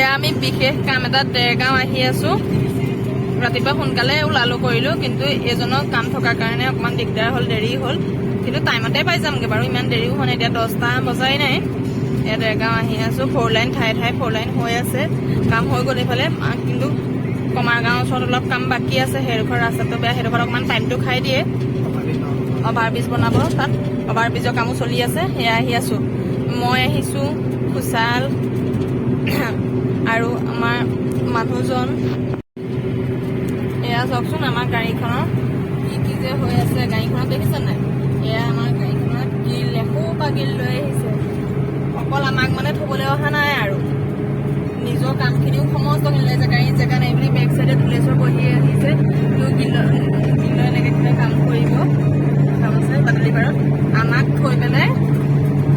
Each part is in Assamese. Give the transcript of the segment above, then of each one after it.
এয়া আমি বিশেষ কাম এটা দেৰগাঁও আহি আছো। ৰাতিপুৱা সোনকালে ওলালো কৰিলো, কিন্তু এজনৰ কাম থকাৰ কাৰণে অকমান দিগদাৰ হ'ল, দেৰি হ'ল। কিন্তু টাইমতে পাই যামগে বাৰু, ইমান দেৰিও হোৱা নাই। এতিয়া 10টা বজাই নাই। এয়া দেৰগাঁও আহি আছো। 4 লাইন ঠায়ে ঠায়ে 4 লাইন হৈ আছে, কাম হৈ গ'ল এইফালে। কিন্তু কমাৰ গাঁৱৰ ওচৰত অলপ কাম বাকী আছে। সেইডোখৰ ৰাস্তাটো বেয়া, সেইডোখৰত অকমান টাইমটো খাই দিয়ে। অভাৰব্ৰিজ বনাব, তাত অভাৰব্ৰিজৰ কামো চলি আছে। সেয়া আহি আছো। মই আহিছো, খুচাল আৰু আমাৰ মানুহজন। এয়া চাওকচোন আমাৰ গাড়ীখনৰ কি যে হৈ আছে। গাড়ীখনত দেখিছে নাই? এয়া আমাৰ গাড়ীখনত গিল, এসোপা গিল লৈ আহিছে। অকল আমাক মানে থবলৈ অহা নাই আৰু নিজৰ কামখিনিও সমস্তখিনি লৈ আহিছে। গাড়ীত জেগা নাই বুলি বেক চাইডে ধুলেশ্বৰ বহি আহিছে। গিল এনেকে কিবা কাম কৰিব কাম আছে বাদলিপাৰত। আমাক থৈ পেলাই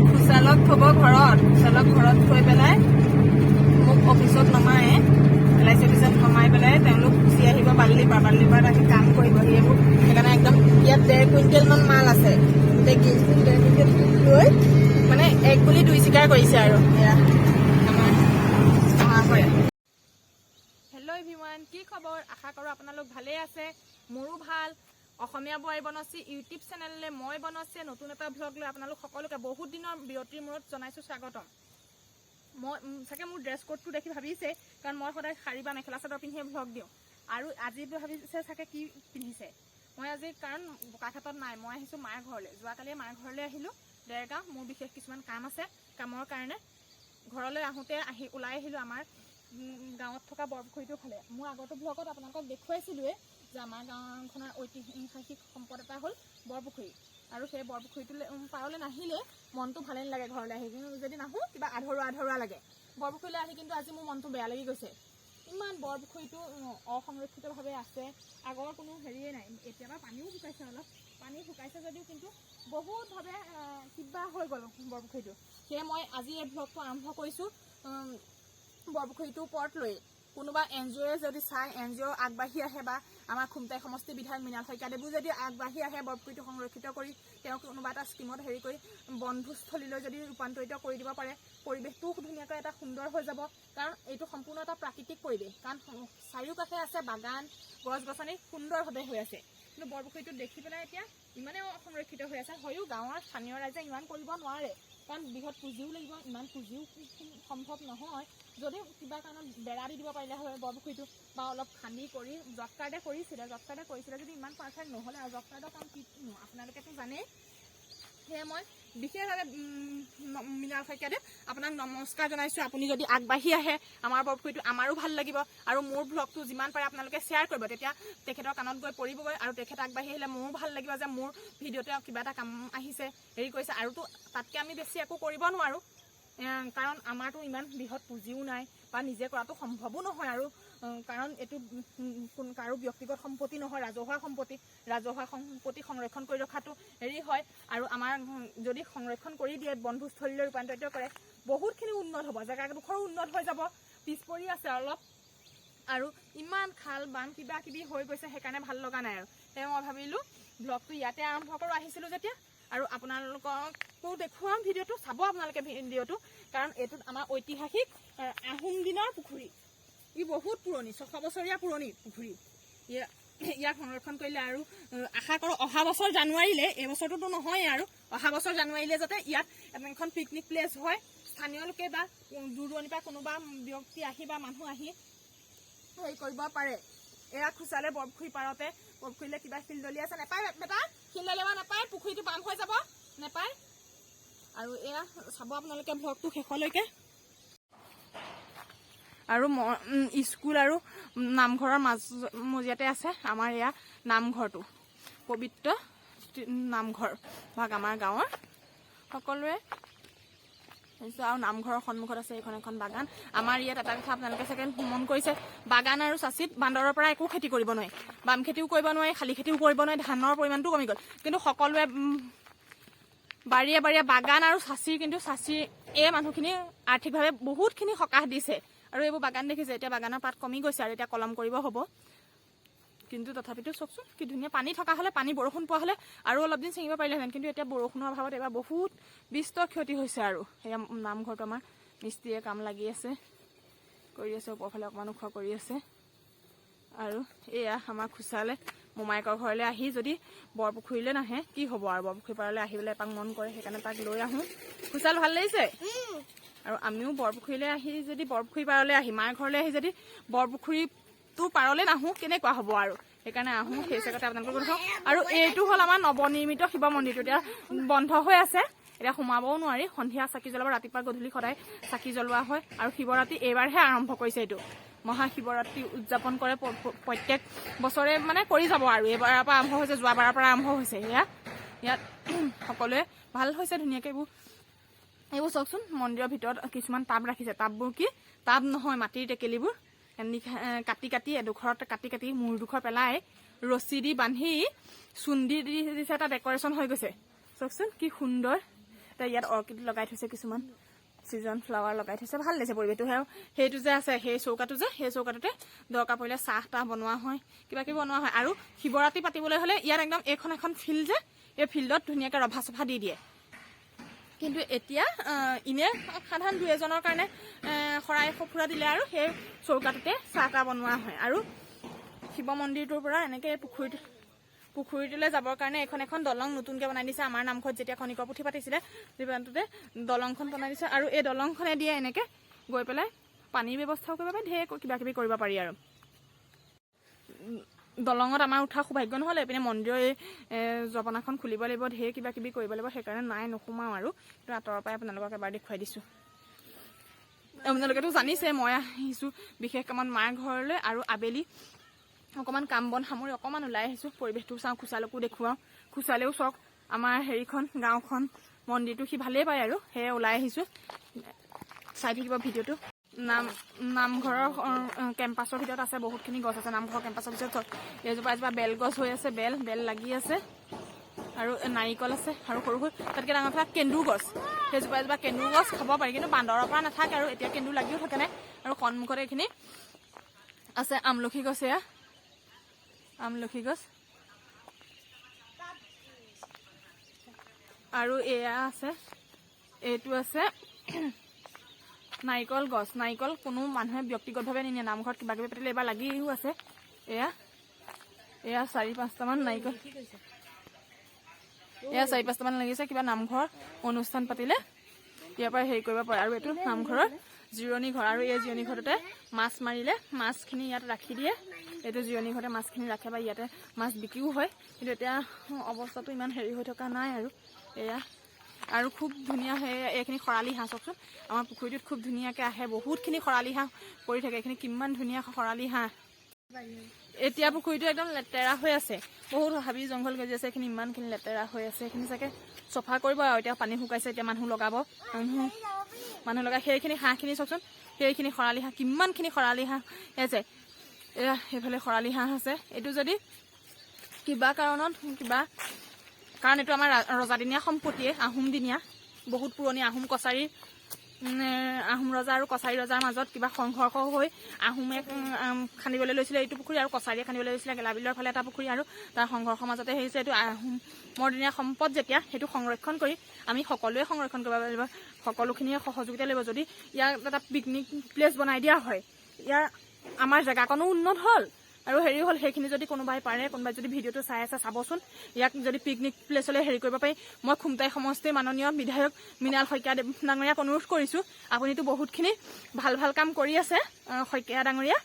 খুচালক থব ঘৰত, খুচালক ঘৰত থৈ পেলাই মোক অফিচত নমায়, LIC অফিচত নমাই পেলাই তেওঁলোক গুচি আহিব বাদলিপাৰত আহি কাম কৰিবহি। এইবোৰ সেইকাৰণে একদম ইয়াত 1.5 কুইণ্টেল মান মাল আছে। গোটেই গিলখিনি 1.5 কুইণ্টেল লৈ মানে 1 বুলি 2 স্বীকাৰ কৰিছে আৰু এয়া আমাৰ হয়। হেল্ল' এভৰিৱান, কি খবৰ? আশা কৰোঁ আপোনালোক ভালেই আছে। মোৰো ভাল। অসমীয়া বোৱাৰী বনশ্ৰী ইউটিউব চেনেললৈ মই বনশ্ৰীয়ে নতুন এটা ভ্লগ লৈ আপোনালোক সকলোকে বহুত দিনৰ বিৰতিৰ মূৰত জনাইছোঁ স্বাগতম। মই চাগে মোৰ ড্ৰেছ কোডটো দেখি ভাবিছে, কাৰণ মই সদায় শাৰী বা মেখেলা চাদৰ পিন্ধিয়ে ভ্লগ দিওঁ। আৰু আজি ভাবিছে চাগে কি পিন্ধিছে। মই আজি কাৰণ বোকাখাটত নাই, মই আহিছোঁ মাৰ ঘৰলৈ। যোৱাকালি মাৰ ঘৰলৈ আহিলোঁ দেৰগাঁও। মোৰ বিশেষ কিছুমান কাম আছে, কামৰ কাৰণে ঘৰলৈ আহোঁতে ওলাই আহিলোঁ আমাৰ গাঁৱত থকা বৰপুখুৰীটোৰ ফালে। মোৰ আগৰটো ভ্লগত আপোনালোকক দেখুৱাইছিলোঁৱে যে আমাৰ গাঁওখনৰ ঐতিহাসিক সম্পদ এটা হ'ল বৰপুখুৰী। আৰু সেই বৰপুখুৰীটোলৈ পাৰলৈ নাহিলে মনটো ভালে নালাগে ঘৰলৈ আহি। কিন্তু যদি নাহোঁ কিবা আধৰুৱা লাগে। বৰপুখুৰীলৈ আহি কিন্তু আজি মোৰ মনটো বেয়া লাগি গৈছে। ইমান বৰপুখুৰীটো অসংৰক্ষিতভাৱে আছে, আগৰ কোনো হেৰিয়ে নাই। এতিয়াবা পানীও শুকাইছে, অলপ পানী শুকাইছে যদিও কিন্তু বহুতভাৱে কিবা হৈ গ'ল বৰপুখুৰীটো। সেয়ে মই আজি এই ভ্লগটো আৰম্ভ কৰিছোঁ বৰপুখুৰীটোৰ ওপৰত লৈ। কোনোবা NGOয়ে যদি চাই, NGO আগবাঢ়ি আহে বা আমাৰ খুমটাই সমষ্টি বিধায়ক মৃণাল শইকীয়াদেৱো যদি আগবাঢ়ি আহে বৰপুখুৰীটো সংৰক্ষিত কৰি, তেওঁ কোনোবা এটা স্কীমত হেৰি কৰি বনভোজস্থলীলৈ যদি ৰূপান্তৰিত কৰি দিব পাৰে, পৰিৱেশটোও ধুনীয়াকৈ এটা সুন্দৰ হৈ যাব। কাৰণ এইটো সম্পূৰ্ণ এটা প্ৰাকৃতিক পৰিৱেশ, কাৰণ চাৰিওকাষে আছে বাগান, গছ গছনি সুন্দৰভাৱে হৈ আছে। কিন্তু বৰপুখুৰীটো দেখি পেলাই এতিয়া ইমানেই অসংৰক্ষিত হৈ আছে। হয়ো গাঁৱৰ স্থানীয় ৰাইজে ইমান কৰিব নোৱাৰে, কাৰণ বৃহৎ পুঁজিও লাগিব। ইমান পুঁজিও সম্ভৱ নহয়। যদি কিবা কাৰণত বেৰা দি দিব পাৰিলে হয় বৰপুখুৰীটো, বা অলপ খান্দি কৰি জব কাৰ্ডে কৰিছিলে যদি ইমান পাৰফেক্ট নহ'লে আৰু জব কাৰ্ডৰ কাম কি আপোনালোকেতো জানেই। সেয়ে মই বিশেষভাৱে মৃণাল শইকীয়াদেৱ আপোনাক নমস্কাৰ জনাইছোঁ। আপুনি যদি আগবাঢ়ি আহে আমাৰ বৰপুখুৰীটো আমাৰো ভাল লাগিব। আৰু মোৰ ভ্লগটো যিমান পাৰে আপোনালোকে শ্বেয়াৰ কৰিব, তেতিয়া তেখেতৰ কাণত গৈ পৰিবগৈ। আৰু তেখেত আগবাঢ়ি আহিলে মোৰো ভাল লাগিব যে মোৰ ভিডিঅ'তে কিবা এটা কাম আহিছে, হেৰি কৰিছে। আৰুতো তাতকৈ আমি বেছি একো কৰিব নোৱাৰোঁ, কাৰণ আমাৰতো ইমান বৃহৎ পুঁজিও নাই বা নিজে কৰাটো সম্ভৱো নহয়। আৰু কাৰণ এইটো কাৰো ব্যক্তিগত সম্পত্তি নহয়, ৰাজহুৱা সম্পত্তি। ৰাজহুৱা সম্পত্তি সংৰক্ষণ কৰি ৰখাটো হেৰি হয়। আৰু আমাৰ যদি সংৰক্ষণ কৰি দিয়ে, বনভোজস্থলীলৈ ৰূপান্তৰিত কৰে, বহুতখিনি উন্নত হ'ব। জেগাডোখৰো উন্নত হৈ যাব। পিছ পৰি আছে অলপ, আৰু ইমান খাল বান কিবা কিবি হৈ গৈছে, সেইকাৰণে ভাল লগা নাই। আৰু সেয়ে মই ভাবিলোঁ ব্লগটো ইয়াতে আৰম্ভ কৰোঁ, আহিছিলোঁ যেতিয়া। আৰু আপোনালোককো দেখুৱাম ভিডিঅ'টো, চাব আপোনালোকে ভিডিঅ'টো। কাৰণ এইটোত আমাৰ ঐতিহাসিক আহোম দিনৰ পুখুৰী। ই বহুত পুৰণি, 600 বছৰীয়া পুৰণি পুখুৰী। ইয়াক সংৰক্ষণ কৰিলে আৰু আশা কৰোঁ অহা বছৰ জানুৱাৰীলৈ, এই বছৰটোতো নহয়েই, আৰু অহা বছৰ জানুৱাৰীলৈ যাতে ইয়াত এখন পিকনিক প্লেচ হয়। স্থানীয় লোকে বা দূৰ দূৰণিৰ পৰা কোনোবা ব্যক্তি আহি বা মানুহ আহি হেৰি কৰিব পাৰে। এয়া খুচালে বৰপুখুৰী পাৰতে। বৰপুখুৰীলৈ কিবা শিলদলি আছে, নেপায় বেটা, শিলদলি নেপায়, পুখুৰীটো বাম হৈ যাব, নেপায়। আৰু এয়া চাব আপোনালোকে ভ্লগটো শেষলৈকে। আৰু স্কুল আৰু নামঘৰৰ মজিয়াতে আছে আমাৰ এয়া নামঘৰটো, পবিত্ৰ নামঘৰ ভাগ আমাৰ গাঁৱৰ সকলোৱে। আৰু নামঘৰৰ সন্মুখত আছে এইখন এখন বাগান। আমাৰ ইয়াত এটা কথা আপোনালোকে চাগে মন কৰিছে, বাগান আৰু চাচিত বান্দৰৰ পৰা একো খেতি কৰিব নোৱাৰি। বাম খেতিও কৰিব নোৱাৰি, শালি খেতিও কৰিব নোৱাৰি, ধানৰ পৰিমাণটো কমি গ'ল। কিন্তু সকলোৱে বাৰীয়ে বাৰীয়ে বাগান আৰু চাচিৰ, কিন্তু চাচিৰ এই মানুহখিনি আৰ্থিকভাৱে বহুতখিনি সকাহ দিছে। আৰু এইবোৰ বাগান দেখিছে, এতিয়া বাগানৰ পাত কমি গৈছে আৰু এতিয়া কলম কৰিব হ'ব। কিন্তু তথাপিতো চাওকচোন কি ধুনীয়া। পানী থকা হ'লে, পানী বৰষুণ পোৱা হ'লে আৰু অলপ দিন ছিঙিব পাৰিলেহেঁতেন। কিন্তু এতিয়া বৰষুণৰ অভাৱত এবাৰ বহুত বিস্তৰ ক্ষতি হৈছে। আৰু সেয়া নামঘৰটো আমাৰ মিস্ত্ৰীয়ে কাম লাগি আছে। কৰি আছে, ওপৰফালে অকণমান ওখ কৰি আছে। আৰু এয়া আমাৰ খুচালে মোমায়েকৰ ঘৰলৈ আহি যদি বৰপুখুৰীলৈ নাহে কি হ'ব আৰু, বৰপুখুৰী পাৰলৈ আহিবলৈ এপাক মন কৰে, সেইকাৰণে তাক লৈ আহোঁ। খুচাল ভাল লাগিছে। আৰু আমিও বৰপুখুৰীলৈ আহি যদি বৰপুখুৰী পাৰলৈ আহি মাৰ ঘৰলৈ আহি যদি বৰপুখুৰীটো পাৰলৈ নাহোঁ কেনেকুৱা হ'ব আৰু, সেইকাৰণে আহোঁ। সেই জেগাতে আপোনালোকক কৈ থওঁ। আৰু এইটো হ'ল আমাৰ নৱনিৰ্মিত শিৱ মন্দিৰটো, এতিয়া বন্ধ হৈ আছে, এতিয়া সোমাবও নোৱাৰি। সন্ধিয়া চাকি জ্বলাব, ৰাতিপুৱা গধূলি সদায় চাকি জ্বলোৱা হয়। আৰু শিৱৰাত্ৰি এইবাৰহে আৰম্ভ কৰিছে, এইটো মহাশিৱৰাত্ৰি উদযাপন কৰে প্ৰত্যেক বছৰে, মানে কৰি যাব আৰু। এইবাৰৰ পৰা আৰম্ভ হৈছে, যোৱাবাৰৰ পৰা আৰম্ভ হৈছে। ইয়াত সকলোৱে ভাল হৈছে ধুনীয়াকৈ। এইবোৰ চাওকচোন, মন্দিৰৰ ভিতৰত কিছুমান টাব ৰাখিছে। টাববোৰ কি টাব নহয়, মাটিৰ টেকেলিবোৰ কাটি কাটি এডোখৰত কাটি মূৰডোখৰ পেলাই ৰছী দি বান্ধি চুন্দি দি দিছে, এটা ডেকৰেশ্যন হৈ গৈছে। চাওকচোন কি সুন্দৰ। এতিয়া ইয়াত অৰ্কিড লগাই থৈছে, কিছুমান ছিজন ফ্লাৱাৰ লগাই থৈছে, ভাল লাগিছে পৰিৱেশটো। সেইটো যে আছে সেই চৌকাটো যে, সেই চৌকাটোতে দৰকাৰ পৰিলে চাহ তাহ বনোৱা হয়, কিবা কিবি বনোৱা হয়। আৰু শিৱৰাত্ৰি পাতিবলৈ হ'লে ইয়াত একদম এখন ফিল্ড যে, এই ফিল্ডত ধুনীয়াকৈ ৰভা চভা দি দিয়ে। কিন্তু এতিয়া ইনে সাধাৰণ 2-এজনৰ কাৰণে শৰাই সঁফুৰা দিলে আৰু সেই চৌকাটোতে চাহ তাহ বনোৱা হয়। আৰু শিৱ মন্দিৰটোৰ পৰা এনেকৈ পুখুৰীটোলৈ যাবৰ কাৰণে এখন দলং নতুনকৈ বনাই দিছে। আমাৰ নামঘৰত যেতিয়া খনিকৰ পুথি পাতিছিলে তেতিয়া দলংখন বনাই দিছে। আৰু এই দলংখনে দিয়ে এনেকৈ গৈ পেলাই পানীৰ ব্যৱস্থাও কৰিব পাৰি, ঢেৰ কিবা কিবি কৰিব পাৰি। আৰু দলঙত আমাৰ উঠা সৌভাগ্য নহ'লে এইপিনে মন্দিৰৰ এই জপনাখন খুলিব লাগিব, ঢেৰ কিবা কিবি কৰিব লাগিব, সেইকাৰণে নাই নোসোমাওঁ আৰু। কিন্তু আঁতৰৰ পৰাই আপোনালোকক এবাৰ দেখুৱাই দিছোঁ। আপোনালোকেতো জানিছে মই আহিছোঁ বিশেষ কামত মাৰ ঘৰলৈ, আৰু আবেলি অকণমান কাম বন সামৰি অকণমান ওলাই আহিছোঁ, পৰিৱেশটো চাওঁ, খুচালকো দেখুৱাওঁ। খুচালেও চাওক আমাৰ হেৰিখন, গাঁওখন, মন্দিৰটো সি ভালেই পায় আৰু, সেয়ে ওলাই আহিছোঁ। চাই থাকিব ভিডিঅ'টো। নামঘৰৰ কেম্পাছৰ ভিতৰত আছে বহুতখিনি গছ আছে। নামঘৰৰ কেম্পাছৰ ভিতৰত এজোপা বেল গছ হৈ আছে, বেল লাগি আছে, আৰু নাৰিকল আছে, আৰু সৰু সৰু তাতকৈ ডাঙৰ থকা কেন্দু গছ, সেইজোপা এজোপা কেন্দু গছ খাব পাৰি, কিন্তু বান্দৰৰ পৰা নাথাকে। আৰু এতিয়া কেন্দু লাগিও থাকে নাই। আৰু সন্মুখত এইখিনি আছে আমলখি গছ, এয়া আমলখি গছ। আৰু এয়া আছে, এইটো আছে নাৰিকল গছ। নাৰিকল কোনো মানুহে ব্যক্তিগতভাৱে নিনিয়ে, নামঘৰত কিবা কিবি পাতিলে এইবাৰ লাগিও আছে। এয়া 4-5টামান নাৰিকল, এয়া 4-5টামান লাগিছে, কিবা নামঘৰ অনুষ্ঠান পাতিলে ইয়াৰ পৰা হেৰি কৰিব পাৰে। আৰু এইটো নামঘৰৰ জিৰণি ঘৰ, আৰু এই জিৰণি ঘৰতে মাছ মাৰিলে মাছখিনি ইয়াত ৰাখি দিয়ে। এইটো জিৰণি ঘৰতে মাছখিনি ৰাখে, বা ইয়াতে মাছ বিক্ৰীও হয়। কিন্তু এতিয়া অৱস্থাটো ইমান হেৰি হৈ থকা নাই। আৰু এয়া আৰু খুব ধুনীয়া এইখিনি খৰালি হাঁহ চাওকচোন, আমাৰ পুখুৰীটোত খুব ধুনীয়াকৈ আহে, বহুতখিনি খৰালি হাঁহ পৰি থাকে। এইখিনি কিমান ধুনীয়া খৰালি হাঁহ। এতিয়া পুখুৰীটো একদম লেতেৰা হৈ আছে, বহুত হাবি জংঘল গজি আছে, এইখিনি ইমানখিনি লেতেৰা হৈ আছে। এইখিনি চাগে চফা কৰিব আৰু, এতিয়া পানী শুকাইছে, এতিয়া মানুহ লগাব, মানুহ লগাই সেইখিনি হাঁহখিনি চাওকচোন, সেইখিনি খৰালি হাঁহ, কিমানখিনি খৰালি হাঁহ আছে। এয়া সেইফালে খৰালি হাঁহ আছে। এইটো যদি কিবা কাৰণত কাৰণ এইটো আমাৰ ৰজাদিনীয়া সম্পত্তিয়ে, আহোম দিনীয়া, বহুত পুৰণি। আহোম ৰজা আৰু কছাৰী ৰজাৰ মাজত কিবা সংঘৰ্ষ হৈ আহোমে খান্দিবলৈ লৈছিলে এইটো পুখুৰী, আৰু কছাৰীয়ে খান্দিবলৈ লৈছিলে গেলাবিলৰ ফালে এটা পুখুৰী। আৰু তাৰ সংঘৰ্ষৰ মাজতে হৈছে এইটো আহোমৰ দিনীয়া সম্পদ। যেতিয়া সেইটো সংৰক্ষণ কৰি আমি সকলোৱে সংৰক্ষণ কৰিব লাগিব, সকলোখিনিয়ে সহযোগিতা লাগিব। যদি ইয়াক এটা পিকনিক প্লেচ বনাই দিয়া হয়, ইয়াৰ আমাৰ জেগাকণো উন্নত হ'ল, আৰু হেৰি হ'ল। সেইখিনি যদি কোনোবাই পাৰে, কোনোবাই যদি ভিডিঅ'টো চাই আছে চাবচোন, ইয়াক যদি পিকনিক প্লেচলৈ হেৰি কৰিব পাৰি। মই খুমটাই সমষ্টিৰ মাননীয় বিধায়ক মৃণাল শইকীয়া ডাঙৰীয়াক অনুৰোধ কৰিছোঁ, আপুনিতো বহুতখিনি ভাল কাম কৰি আছে। শইকীয়া ডাঙৰীয়া,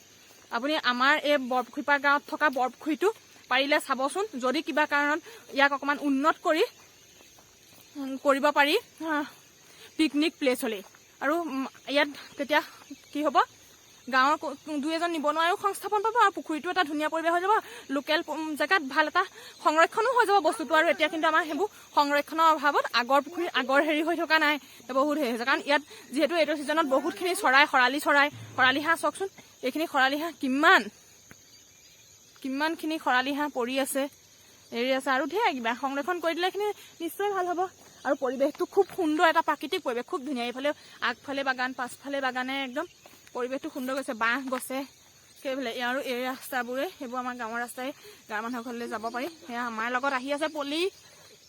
আপুনি আমাৰ এই বৰপুখুৰীপাৰ গাঁৱত থকা বৰপুখুৰীটো পাৰিলে চাবচোন, যদি কিবা কাৰণত ইয়াক অকণমান উন্নত কৰিব পাৰি পিকনিক প্লেচলৈ। আৰু ইয়াত তেতিয়া কি হ'ব, গাঁৱৰ 2-এজন নিবনুৱায়ো সংস্থাপন পাব, আৰু পুখুৰীটো এটা ধুনীয়া পৰিৱেশ হৈ যাব। লোকেল জেগাত ভাল এটা সংৰক্ষণো হৈ যাব বস্তুটো। আৰু এতিয়া কিন্তু আমাৰ সেইবোৰ সংৰক্ষণৰ অভাৱত আগৰ হেৰি হৈ থকা নাই, বহুত হেৰি হৈছে। কাৰণ ইয়াত যিহেতু এইটো ছিজনত বহুতখিনি খৰালি হাঁহ চাওকচোন, এইখিনি খৰালি হাঁহ কিমানখিনি খৰালি হাঁহ পৰি আছে, এৰি আছে। আৰু ঢেৰ কিবা সংৰক্ষণ কৰি দিলে এইখিনি নিশ্চয় ভাল হ'ব। আৰু পৰিৱেশটো খুব সুন্দৰ, এটা প্ৰাকৃতিক পৰিৱেশ, খুব ধুনীয়া। এইফালে আগফালে বাগান, পাছফালে বাগানে, একদম পৰিৱেশটো সুন্দৰ গৈছে, বাঁহ গছে সেইফালে। আৰু এই ৰাস্তাবোৰে, সেইবোৰ আমাৰ গাঁৱৰ ৰাস্তাই, গাঁৱৰ মানুহৰ ঘৰলৈ যাব পাৰি। সেয়া আমাৰ লগত আহি আছে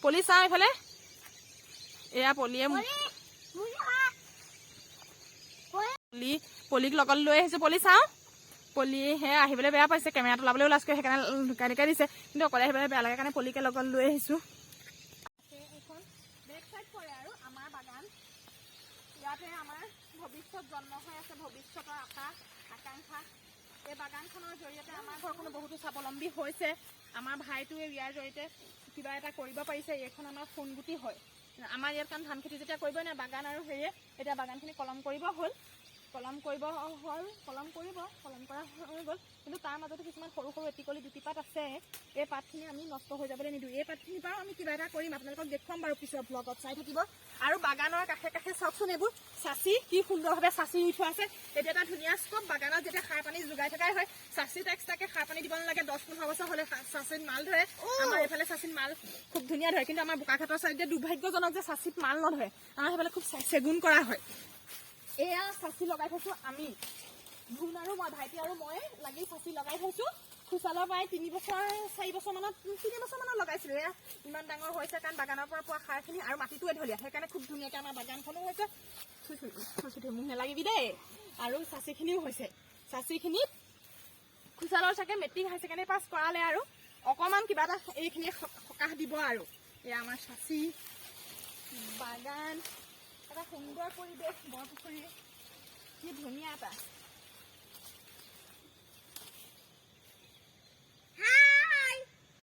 পলি চাওঁ এইফালে, এয়া পলিয়ে পলিক লগত লৈ আহিছোঁ। পলি চাওঁ, পলিহে আহিবলৈ বেয়া পাইছে, কেমেৰাটো ওলাবলৈ লাজ কৰি সেইকাৰণে লুকাই লুকাই দিছে, কিন্তু অকলে আহিবলৈ বেয়া লাগে কাৰণে পলিকে লগত লৈ আহিছোঁ। এইখন বেক চাইড পৰে আৰু আমাৰ বাগান, ইয়াতে আমাৰ ভৱিষ্যত জন্ম হৈ আছে, ভৱিষ্যতৰ আশা আকাংক্ষা। এই বাগানখনৰ জৰিয়তে আমাৰ ঘৰখনো বহুতো স্বাৱলম্বী হৈছে। আমাৰ ভাইটোৱে ইয়াৰ জৰিয়তে কিবা এটা কৰিব পাৰিছে। এইখন আমাৰ সোণগুটি হয়। আমাৰ ইয়াত কাৰণ ধান খেতি যেতিয়া কৰিবই নাই, বাগান আৰু হেৰিয়ে এতিয়া বাগানখিনি কলম কৰিব হ'ল, কলম কৰা হৈ গ'ল, কিন্তু তাৰ মাজতো কিছুমান সৰু সৰু এটিকলি দুটি পাত আছে। এই পাতখিনি আমি নষ্ট হৈ যাবলৈ নিদিওঁ। এই পাতখিনিৰ পৰাও আমি কিবা এটা কৰিম, আপোনালোকক দেখুৱাম বাৰু পিছৰ ব্লগত, চাই থাকিব। আৰু বাগানৰ কাষে কাষে চাওকচোন, এইবোৰ চাচি কি সুন্দৰভাৱে চাচি ৰুই থোৱা আছে। এতিয়া এটা ধুনীয়া স্কপ। বাগানত যেতিয়া সাৰ পানী যোগাই থকাই হয়, চাচিত এক্সট্ৰাকে সাৰ পানী দিব নালাগে। 10-15 বছৰ হ'লে চাচিত মাল ধৰে। আমাৰ এইফালে চাচিত মাল খুব ধুনীয়া ধৰে, কিন্তু আমাৰ বোকাখাটৰ চাইডে দুৰ্ভাগ্যজনক যে চাচিত মাল নধৰে। আমাৰ সেইফালে খুব চেগুন কৰা হয়। এয়া চাচি লগাই থৈছোঁ আমি, ধুন আৰু মই, ভাইটি আৰু মই লাগি চাচি লগাই থৈছোঁ। খুচালৰ প্ৰায় 3 বছৰ মানত লগাইছিলোঁ। এয়া ইমান ডাঙৰ হৈছে কাৰণ বাগানৰ পৰা পোৱা সাৰখিনি আৰু মাটিটো এঢলীয়া, সেইকাৰণে খুব ধুনীয়াকৈ আমাৰ বাগানখনো হৈছে। মোক নেলাগিবি দেই। আৰু চাচিখিনিও হৈছে। চাচিখিনিত খুচালৰ চাগে মেট্ৰিক হায়াৰ ছেকেণ্ডেৰী পাছ কৰালে আৰু অকণমান কিবা এটা এইখিনি সকাহ দিব আৰু। এয়া আমাৰ চাচি বাগান, এটা সুন্দৰ পৰিৱেশ, বৰপুখুৰী, কি ধুনীয়া এটা।